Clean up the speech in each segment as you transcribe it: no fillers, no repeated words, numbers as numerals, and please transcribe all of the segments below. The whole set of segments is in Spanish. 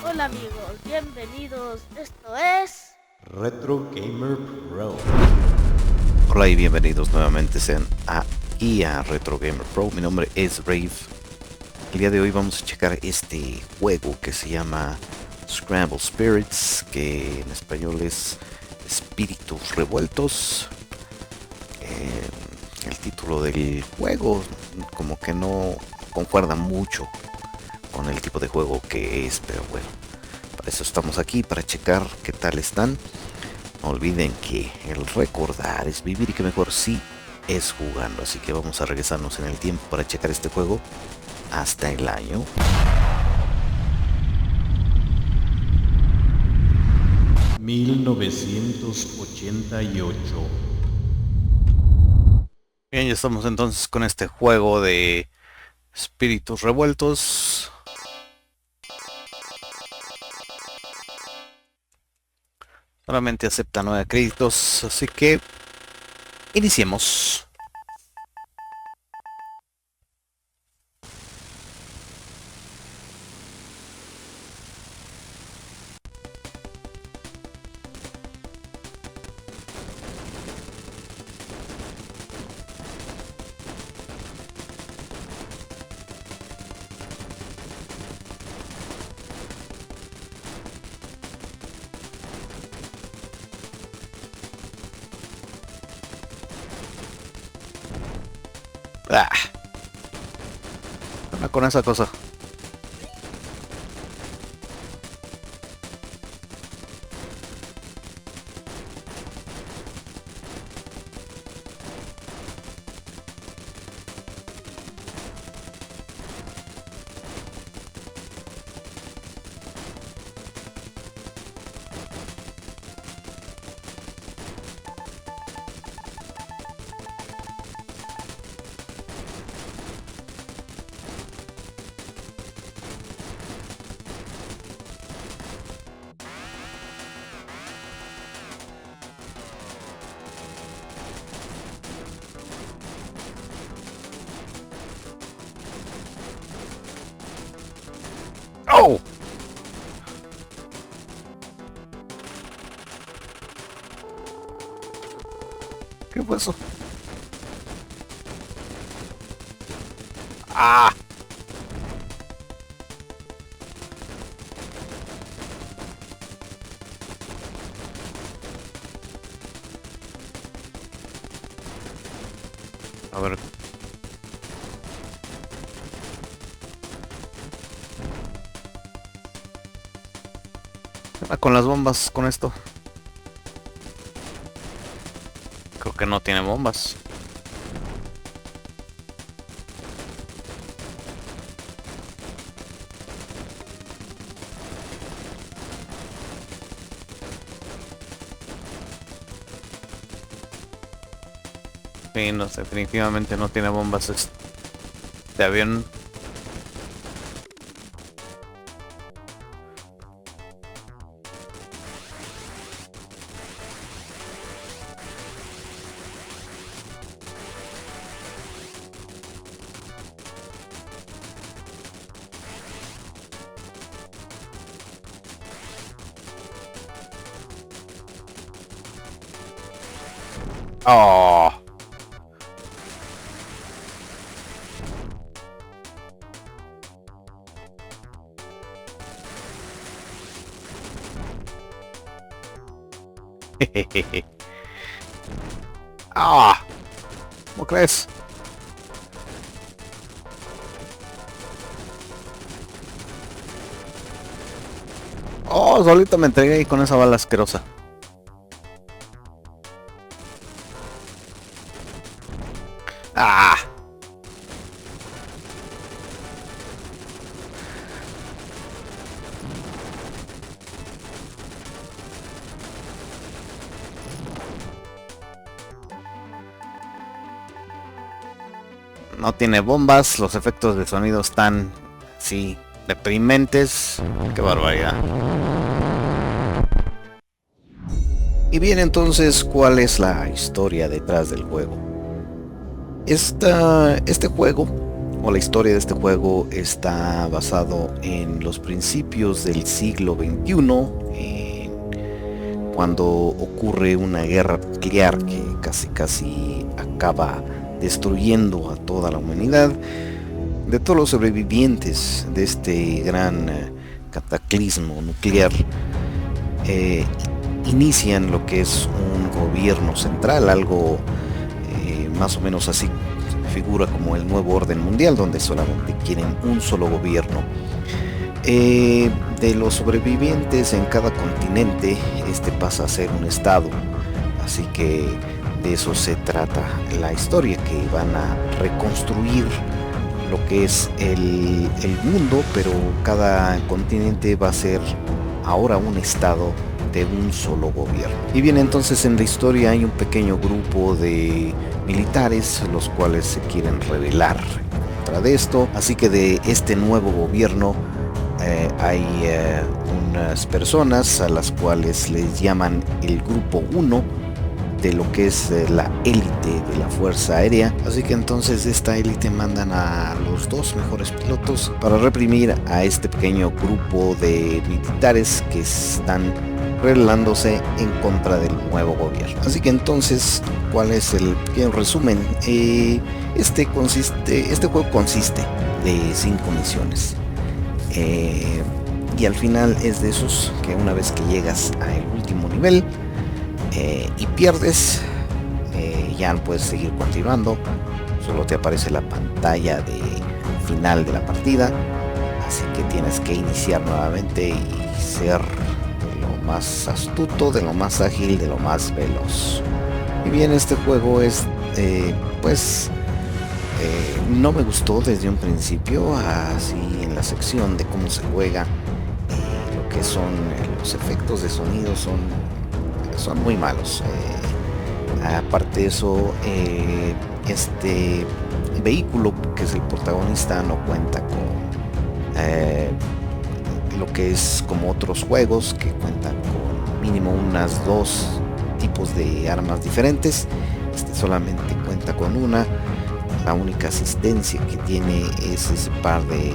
Hola amigos, bienvenidos. Esto es Retro Gamer Pro. Hola y bienvenidos nuevamente sean a Retro Gamer Pro. Mi nombre es Brave. El día de hoy vamos a checar este juego que se llama Scramble Spirits, que en español es Espíritus Revueltos. El título del juego como que no concuerda mucho con el tipo de juego que es, pero bueno, para eso estamos aquí, para checar qué tal están. No olviden que el recordar es vivir y que mejor sí es jugando. Así que vamos a regresarnos en el tiempo para checar este juego hasta el año 1988. Bien, ya estamos entonces con este juego de espíritus revueltos. Solamente acepta 9 créditos, así que iniciemos. Ah, con esa cosa. ¡Oh! ¿Qué fue eso? ¡Ah! A ver. ¿Qué onda con las bombas con esto? Creo que no tiene bombas. Sí, no, definitivamente no tiene bombas este avión. Oh. Ah, ¿cómo crees? Oh, solito me entregué ahí con esa bala asquerosa. Ah, no tiene bombas, los efectos de sonido están, sí, deprimentes. Qué barbaridad. Y bien, entonces, ¿cuál es la historia detrás del juego? Este juego o la historia de este juego está basado en los principios del siglo XXI, cuando ocurre una guerra nuclear que casi acaba destruyendo a toda la humanidad. De todos los sobrevivientes de este gran cataclismo nuclear, inician lo que es un gobierno central, algo más o menos así figura como el nuevo orden mundial, donde solamente quieren un solo gobierno. De los sobrevivientes en cada continente, este pasa a ser un estado, así que de eso se trata la historia, que van a reconstruir lo que es el mundo, pero cada continente va a ser ahora un estado de un solo gobierno. Y bien, entonces en la historia hay un pequeño grupo de militares los cuales se quieren rebelar contra de esto, así que de este nuevo gobierno hay unas personas a las cuales les llaman el grupo 1 de lo que es la élite de la Fuerza Aérea. Así que entonces esta élite mandan a los 2 mejores pilotos para reprimir a este pequeño grupo de militares que están rebelándose en contra del nuevo gobierno. Así que entonces, ¿cuál es el pequeño resumen? Este juego consiste de 5 misiones. Y al final es de esos que una vez que llegas al último nivel y pierdes, ya no puedes seguir continuando, solo te aparece la pantalla de final de la partida, así que tienes que iniciar nuevamente y ser de lo más astuto, de lo más ágil, de lo más veloz. Y bien, este juego es no me gustó desde un principio, así en la sección de cómo se juega, lo que son los efectos de sonido son muy malos. Aparte de eso, este vehículo que es el protagonista no cuenta con lo que es como otros juegos que cuentan con mínimo unas 2 tipos de armas diferentes. Este solamente cuenta con una. La única asistencia que tiene es ese par de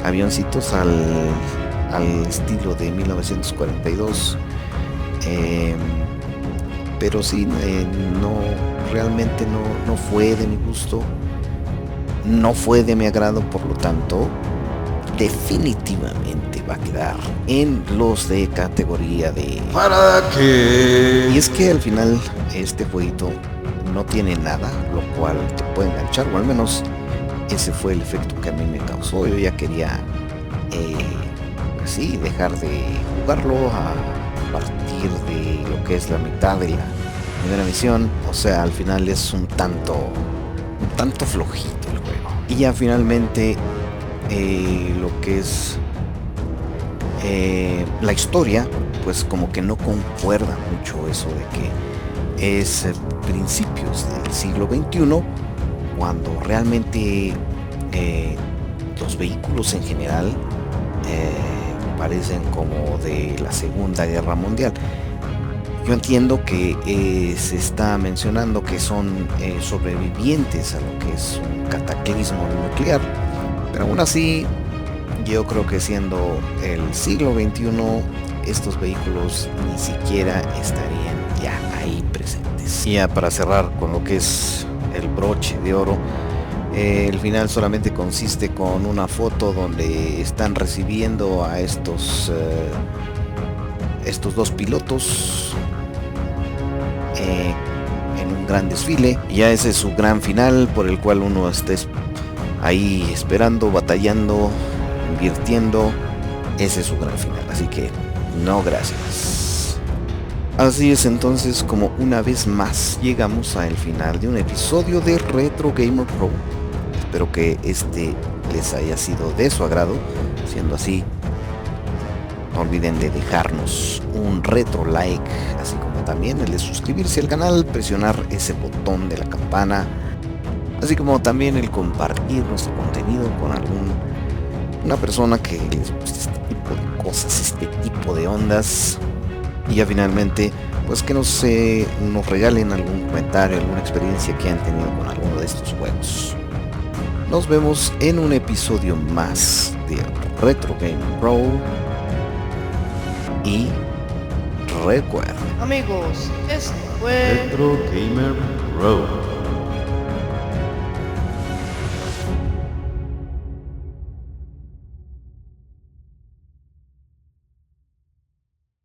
avioncitos al estilo de 1942, pero sí, realmente no fue de mi gusto, no fue de mi agrado, por lo tanto definitivamente va a quedar en los de categoría de ¿Para qué? Y es que al final este jueguito no tiene nada lo cual te puede enganchar, o al menos ese fue el efecto que a mí me causó. Yo ya quería así dejar de jugarlo a partir de lo que es la mitad de la primera misión. O sea, al final es un tanto flojito el juego. Y ya finalmente lo que es la historia, pues como que no concuerda mucho eso de que es principios del siglo XXI, cuando realmente los vehículos en general parecen como de la Segunda Guerra Mundial. Yo entiendo que se está mencionando que son sobrevivientes a lo que es un cataclismo nuclear, pero aún así yo creo que siendo el siglo XXI, estos vehículos ni siquiera estarían ya ahí presentes. Y ya para cerrar con lo que es el broche de oro, el final solamente consiste con una foto donde están recibiendo a estos 2 pilotos en un gran desfile. Ya ese es su gran final, por el cual uno está ahí esperando, batallando, invirtiendo. Ese es su gran final, así que no, gracias. Así es entonces como una vez más llegamos al final de un episodio de Retro Gamer Pro. Espero que este les haya sido de su agrado. Siendo así, no olviden de dejarnos un retro like, así como también el de suscribirse al canal, presionar ese botón de la campana, así como también el compartir nuestro contenido con una persona que les guste este tipo de cosas, este tipo de ondas. Y ya finalmente, pues que nos regalen algún comentario, alguna experiencia que han tenido con alguno de estos juegos. Nos vemos en un episodio más de Retro Game Pro. Y recuerden, Amigos, esto fue Retro Gamer Pro.